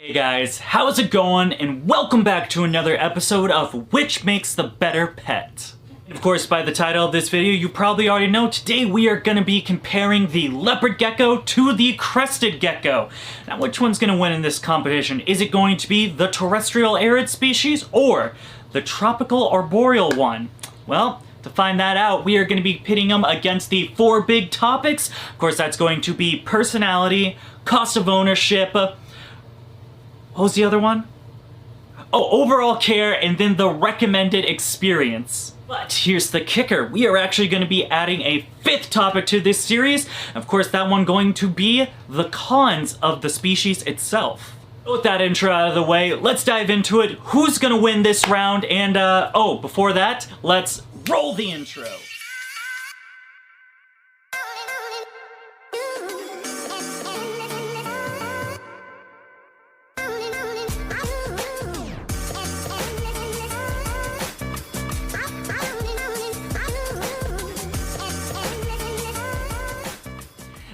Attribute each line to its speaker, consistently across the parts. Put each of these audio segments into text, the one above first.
Speaker 1: Hey guys, how's it going? And welcome back to another episode of Which Makes the Better Pet? Of course, by the title of this video, you probably already know today we are going to be comparing the Leopard Gecko to the Crested Gecko. Now, which one's going to win in this competition? Is it going to be the terrestrial arid species or the tropical arboreal one? Well, to find that out, we are going to be pitting them against the four big topics. Of course, that's going to be personality, cost of ownership, what was the other one? Oh, overall care, and then the recommended experience. But here's the kicker. We are actually going to be adding a fifth topic to this series. Of course, that one going to be the cons of the species itself. With that intro out of the way, let's dive into it. Who's going to win this round? And, oh, before that, let's roll the intro.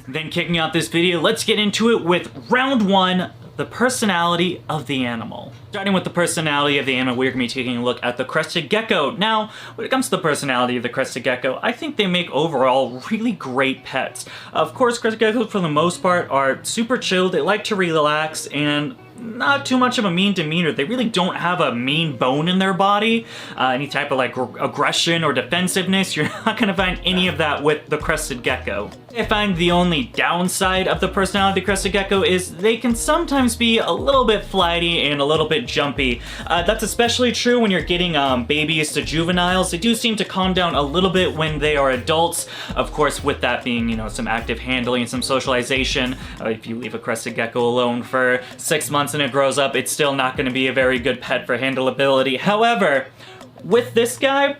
Speaker 1: Then kicking out this video, let's get into it with round one, the personality of the animal. Starting with the personality of the animal, we're going to be taking a look at the Crested Gecko. Now, when it comes to the personality of the Crested Gecko, I think they make overall really great pets. Of course, Crested Geckos, for the most part, are super chill, they like to relax, and not too much of a mean demeanor. They really don't have a mean bone in their body. Any type of like aggression or defensiveness, you're not going to find any of that with the Crested Gecko. I find the only downside of the personality of the Crested Gecko is they can sometimes be a little bit flighty and a little bit jumpy. That's especially true when you're getting babies to juveniles. They do seem to calm down a little bit when they are adults. Of course, with that being, you know, some active handling and some socialization. If you leave a Crested Gecko alone for 6 months and it grows up, it's still not going to be a very good pet for handleability. However, with this guy,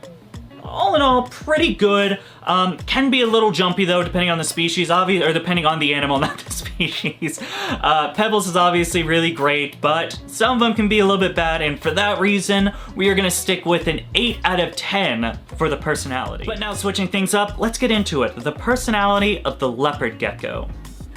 Speaker 1: all in all, pretty good. Can be a little jumpy though, depending on the species, or depending on the animal, not the species. Pebbles is obviously really great, but some of them can be a little bit bad, and for that reason, we are gonna stick with an 8 out of 10 for the personality. But now switching things up, let's get into it. The personality of the Leopard Gecko.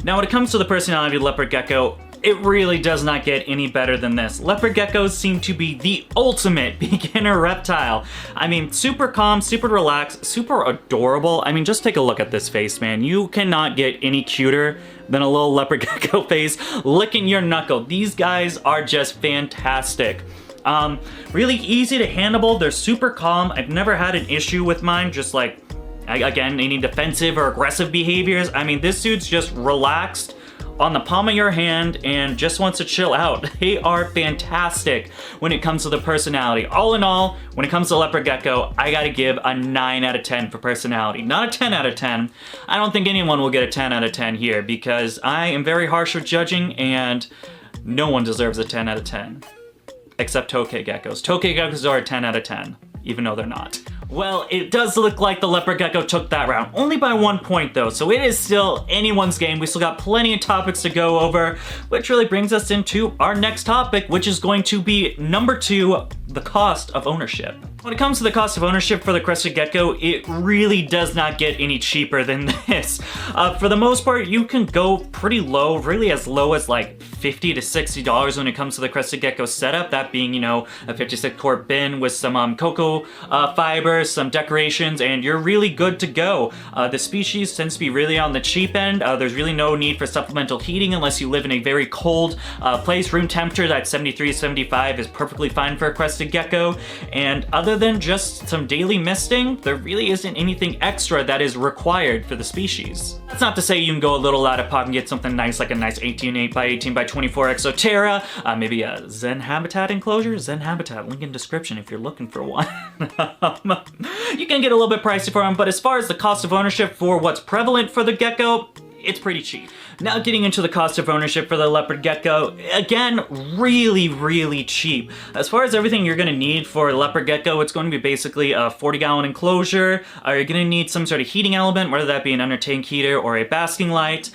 Speaker 1: Now when it comes to the personality of the Leopard Gecko, it really does not get any better than this. Leopard geckos seem to be the ultimate beginner reptile. I mean, super calm, super relaxed, super adorable. I mean, just take a look at this face, man. You cannot get any cuter than a little leopard gecko face licking your knuckle. These guys are just fantastic. Really easy to handle. They're super calm. I've never had an issue with mine, just like, again, any defensive or aggressive behaviors. I mean, this dude's just relaxed on the palm of your hand and just wants to chill out. They are fantastic when it comes to the personality. All in all, when it comes to Leopard Gecko, I gotta give a 9 out of 10 for personality. Not a 10 out of 10. I don't think anyone will get a 10 out of 10 here because I am very harsh with judging and no one deserves a 10 out of 10. Except Tokay geckos. Tokay geckos are a 10 out of 10, even though they're not. Well, it does look like the Leopard Gecko took that round, only by 1 point though, so it is still anyone's game. We still got plenty of topics to go over, which really brings us into our next topic, which is going to be number 2, the cost of ownership. When it comes to the cost of ownership for the Crested Gecko, it really does not get any cheaper than this. For the most part, you can go pretty low, really as low as like $50 to $60 when it comes to the Crested Gecko setup, that being, you know, a 56-quart bin with some cocoa fibers, some decorations, and you're really good to go. The species tends to be really on the cheap end. There's really no need for supplemental heating unless you live in a very cold place. Room temperature at 73, 75 is perfectly fine for a Crested Gecko, and other than just some daily misting, there really isn't anything extra that is required for the species. That's not to say you can go a little out of pocket and get something nice, like a nice 18 by 18 by 24 Exoterra, maybe a Zen Habitat enclosure. Zen Habitat, link in description if you're looking for one. You can get a little bit pricey for them, but as far as the cost of ownership for what's prevalent for the gecko, it's pretty cheap. Now getting into the cost of ownership for the Leopard Gecko, again, really cheap. As far as everything you're gonna need for a Leopard Gecko, it's going to be basically a 40-gallon enclosure. You're gonna need some sort of heating element, whether that be an under tank heater or a basking light.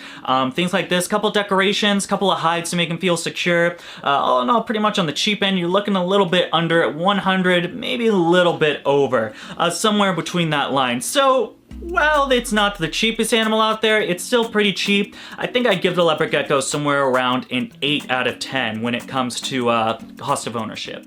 Speaker 1: Things like this, couple decorations, couple of hides to make them feel secure. All in all, pretty much on the cheap end, you're looking a little bit under 100, maybe a little bit over, somewhere between that line. So Well, it's not the cheapest animal out there, it's still pretty cheap. I think I'd give the leopard gecko somewhere around an 8 out of 10 when it comes to cost of ownership.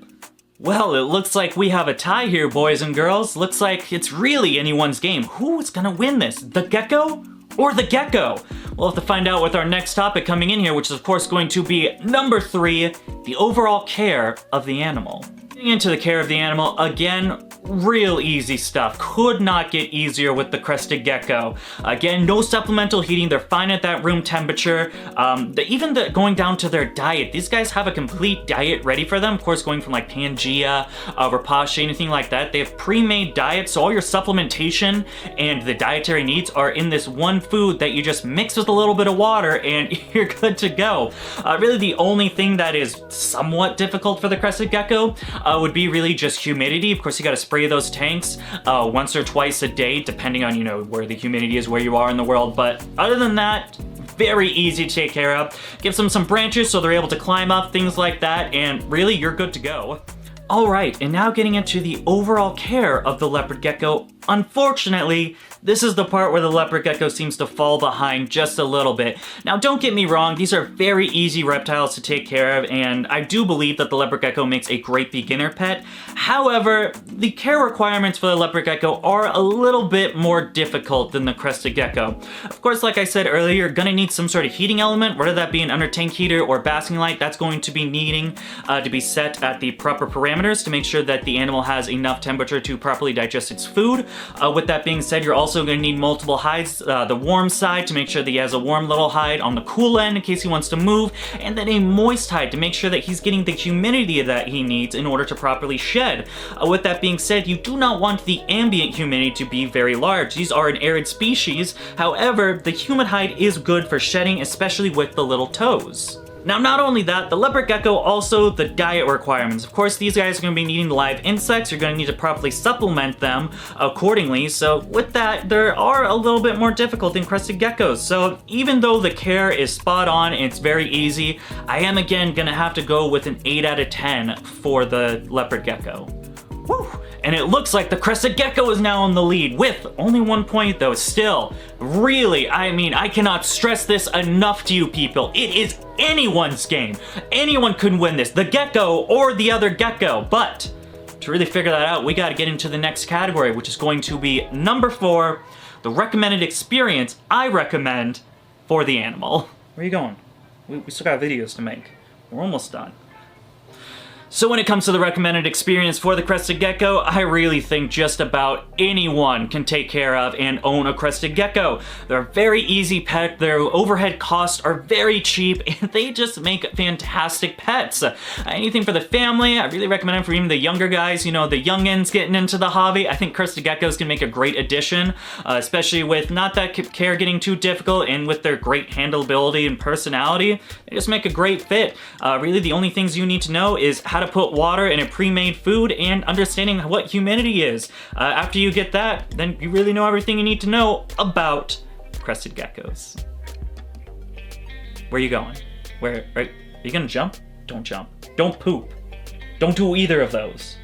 Speaker 1: Well, it looks like we have a tie here, boys and girls. Looks like it's really anyone's game. Who's gonna win this? The gecko or the gecko? We'll have to find out with our next topic coming in here, which is of course going to be number 3, the overall care of the animal. Getting into the care of the animal, again, real easy stuff. Could not get easier with the Crested Gecko. Again, no supplemental heating. They're fine at that room temperature. Even going down to their diet, these guys have a complete diet ready for them. Of course, going from like Pangea, Rapace, anything like that. They have pre-made diets, so all your supplementation and the dietary needs are in this one food that you just mix with a little bit of water and you're good to go. Really, the only thing that is somewhat difficult for the Crested Gecko would be really just humidity. Of course, you gotta spray those tanks once or twice a day, depending on, where the humidity is, where you are in the world. But other than that, very easy to take care of. Give them some branches so they're able to climb up, things like that, and really, you're good to go. All right, and now getting into the overall care of the leopard gecko. Unfortunately, this is the part where the leopard gecko seems to fall behind just a little bit. Now, don't get me wrong, these are very easy reptiles to take care of, and I do believe that the leopard gecko makes a great beginner pet. However, the care requirements for the leopard gecko are a little bit more difficult than the Crested Gecko. Of course, like I said earlier, you're gonna need some sort of heating element, whether that be an under tank heater or basking light. That's going to be needing to be set at the proper parameters to make sure that the animal has enough temperature to properly digest its food. With that being said, you're also going to need multiple hides, the warm side to make sure that he has a warm little hide on the cool end in case he wants to move, and then a moist hide to make sure that he's getting the humidity that he needs in order to properly shed. With that being said, you do not want the ambient humidity to be very large. These are an arid species. However, the humid hide is good for shedding, especially with the little toes. Now, not only that, the leopard gecko, also the diet requirements. Of course, these guys are going to be needing live insects. You're going to need to properly supplement them accordingly. So with that, they are a little bit more difficult than crested geckos. So even though the care is spot on and it's very easy, I am again going to have to go with an 8 out of 10 for the leopard gecko. Woo! And it looks like the Crested Gecko is now in the lead with only 1 point though. Still, really, I cannot stress this enough to you people. It is anyone's game. Anyone could win this, the gecko or the other gecko. But to really figure that out, we gotta get into the next category, which is going to be number 4, the recommended experience I recommend for the animal. Where are you going? We still got videos to make. We're almost done. So when it comes to the recommended experience for the Crested Gecko, I really think just about anyone can take care of and own a Crested Gecko. They're a very easy pet, their overhead costs are very cheap, and they just make fantastic pets. Anything for the family, I really recommend them for even the younger guys, the youngins getting into the hobby. I think Crested Geckos can make a great addition, especially with not that care getting too difficult, and with their great handleability and personality, they just make a great fit. Really the only things you need to know is how to put water in a pre-made food and understanding what humidity is. After you get that, then you really know everything you need to know about Crested Geckos. Where are you going? Are you gonna jump? Don't jump. Don't poop. Don't do either of those.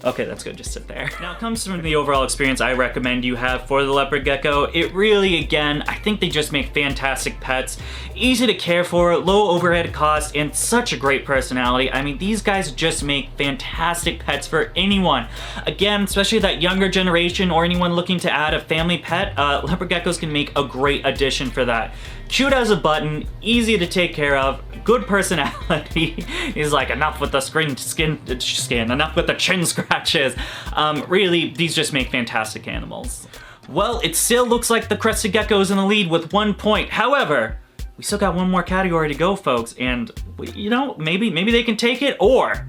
Speaker 1: Okay, that's good, just sit there. Now it comes from the overall experience I recommend you have for the leopard gecko. It really, again, I think they just make fantastic pets. Easy to care for, low overhead cost, and such a great personality. These guys just make fantastic pets for anyone. Again, especially that younger generation or anyone looking to add a family pet, leopard geckos can make a great addition for that. Cute as a button, easy to take care of, good personality. He's like, enough with the skin, enough with the chin scratches. Really, these just make fantastic animals. Well, it still looks like the Crested Gecko is in the lead with 1 point. However, we still got one more category to go, folks, and maybe they can take it, or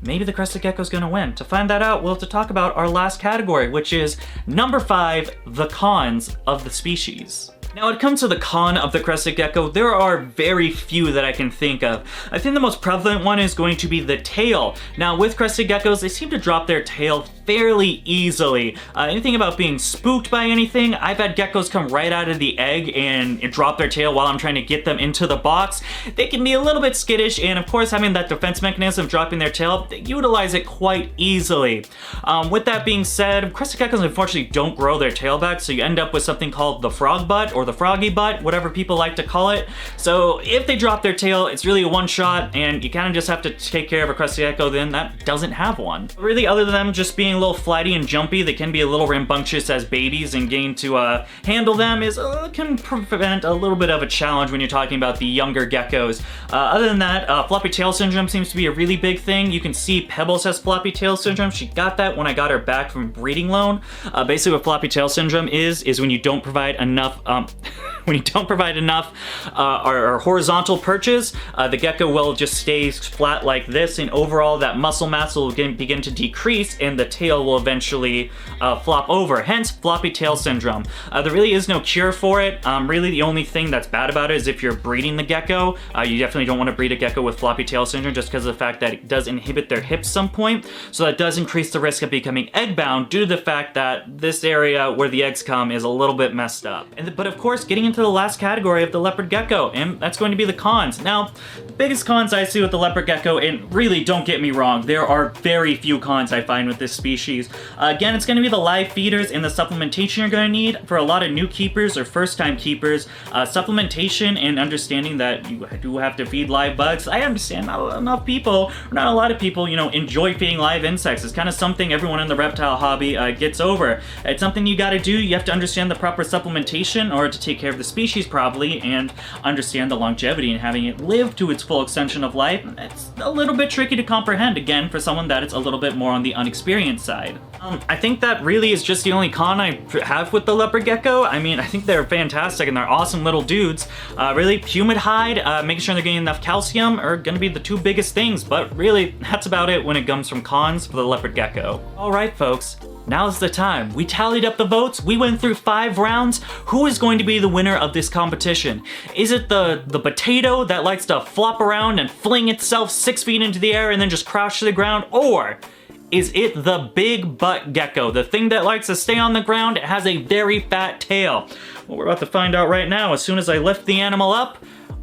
Speaker 1: maybe the Crested Gecko is gonna win. To find that out, we'll have to talk about our last category, which is number 5, the cons of the species. Now, when it comes to the con of the Crested Gecko, there are very few that I can think of. I think the most prevalent one is going to be the tail. Now, with Crested Geckos, they seem to drop their tail fairly easily. Anything about being spooked by anything, I've had geckos come right out of the egg and drop their tail while I'm trying to get them into the box. They can be a little bit skittish, and of course, having that defense mechanism of dropping their tail, they utilize it quite easily. With that being said, Crested Geckos unfortunately don't grow their tail back, so you end up with something called the frog butt, or the froggy butt, whatever people like to call it. So if they drop their tail, it's really a one shot, and you kind of just have to take care of a Crested Gecko then that doesn't have one. Really, other than them just being a little flighty and jumpy, they can be a little rambunctious as babies, and getting to handle them can prevent a little bit of a challenge when you're talking about the younger geckos. Other than that, floppy tail syndrome seems to be a really big thing. You can see Pebbles has floppy tail syndrome. She got that when I got her back from breeding loan. Basically what floppy tail syndrome is when you don't provide enough or horizontal perches, the gecko will just stay flat like this, and overall that muscle mass will begin to decrease, and the tail will eventually flop over, hence floppy tail syndrome. There really is no cure for it. Really the only thing that's bad about it is if you're breeding the gecko, you definitely don't want to breed a gecko with floppy tail syndrome just because of the fact that it does inhibit their hips some point, so that does increase the risk of becoming egg bound due to the fact that this area where the eggs come is a little bit messed up. But of course, getting into the last category of the leopard gecko, and that's going to be the cons. Now, the biggest cons I see with the leopard gecko, and really don't get me wrong, there are very few cons I find with this species. Again, it's going to be the live feeders and the supplementation you're going to need for a lot of new keepers or first-time keepers. Supplementation and understanding that you do have to feed live bugs. I understand not enough people, or not a lot of people, enjoy feeding live insects. It's kind of something everyone in the reptile hobby gets over. It's something you got to do. You have to understand the proper supplementation in order to take care of the species properly and understand the longevity and having it live to its full extension of life. It's a little bit tricky to comprehend, again, for someone that is a little bit more on the unexperienced side. I think that really is just the only con I have with the leopard gecko. I mean, I think they're fantastic and they're awesome little dudes. Really, humid hide, making sure they're getting enough calcium are going to be the two biggest things, but really, that's about it when it comes from cons for the leopard gecko. Alright folks, now's the time. We tallied up the votes, we went through 5 rounds. Who is going to be the winner of this competition? Is it the potato that likes to flop around and fling itself 6 feet into the air and then just crash to the ground? Or is it the big butt gecko, the thing that likes to stay on the ground? It has a very fat tail. Well, we're about to find out right now as soon as I lift the animal up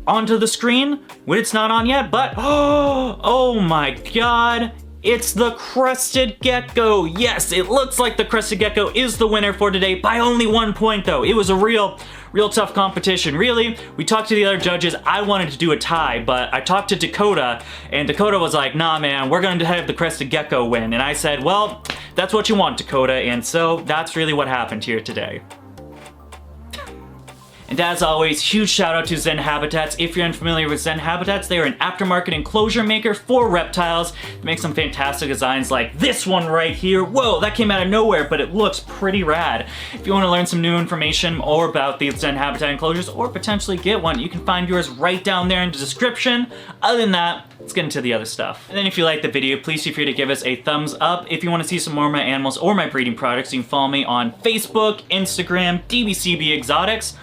Speaker 1: onto the screen, when it's not on yet, but oh my god, it's the Crested Gecko. Yes, it looks like the Crested Gecko is the winner for today by only 1 point though. It was a real tough competition. Really, we talked to the other judges. I wanted to do a tie, but I talked to Dakota, and Dakota was like, nah man, we're going to have the Crested Gecko win. And I said, well, that's what you want, Dakota, and so that's really what happened here today. And as always, huge shout out to Zen Habitats. If you're unfamiliar with Zen Habitats, they are an aftermarket enclosure maker for reptiles. They make some fantastic designs like this one right here. Whoa, that came out of nowhere, but it looks pretty rad. If you want to learn some new information or about these Zen Habitat enclosures, or potentially get one, you can find yours right down there in the description. Other than that, let's get into the other stuff. And then if you like the video, please feel free to give us a thumbs up. If you want to see some more of my animals or my breeding products, you can follow me on Facebook, Instagram, DBCB Exotics.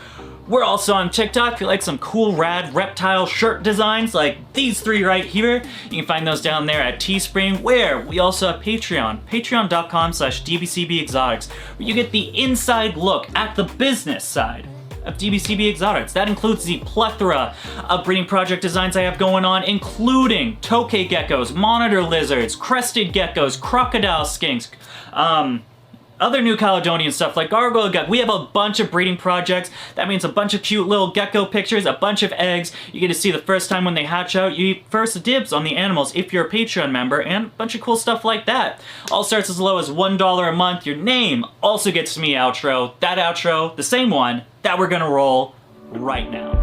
Speaker 1: We're also on TikTok. If you like some cool, rad reptile shirt designs like these 3 right here, you can find those down there at Teespring, where we also have Patreon. Patreon.com/DBCBExotics, where you get the inside look at the business side of DBCB Exotics. That includes the plethora of breeding project designs I have going on, including tokay geckos, monitor lizards, crested geckos, crocodile skinks, other New Caledonian stuff like gargoyle gecko. We have a bunch of breeding projects. That means a bunch of cute little gecko pictures, a bunch of eggs. You get to see the first time when they hatch out. You get first dibs on the animals if you're a Patreon member, and a bunch of cool stuff like that. All starts as low as $1 a month. Your name also gets me outro. That outro, the same one that we're gonna roll right now.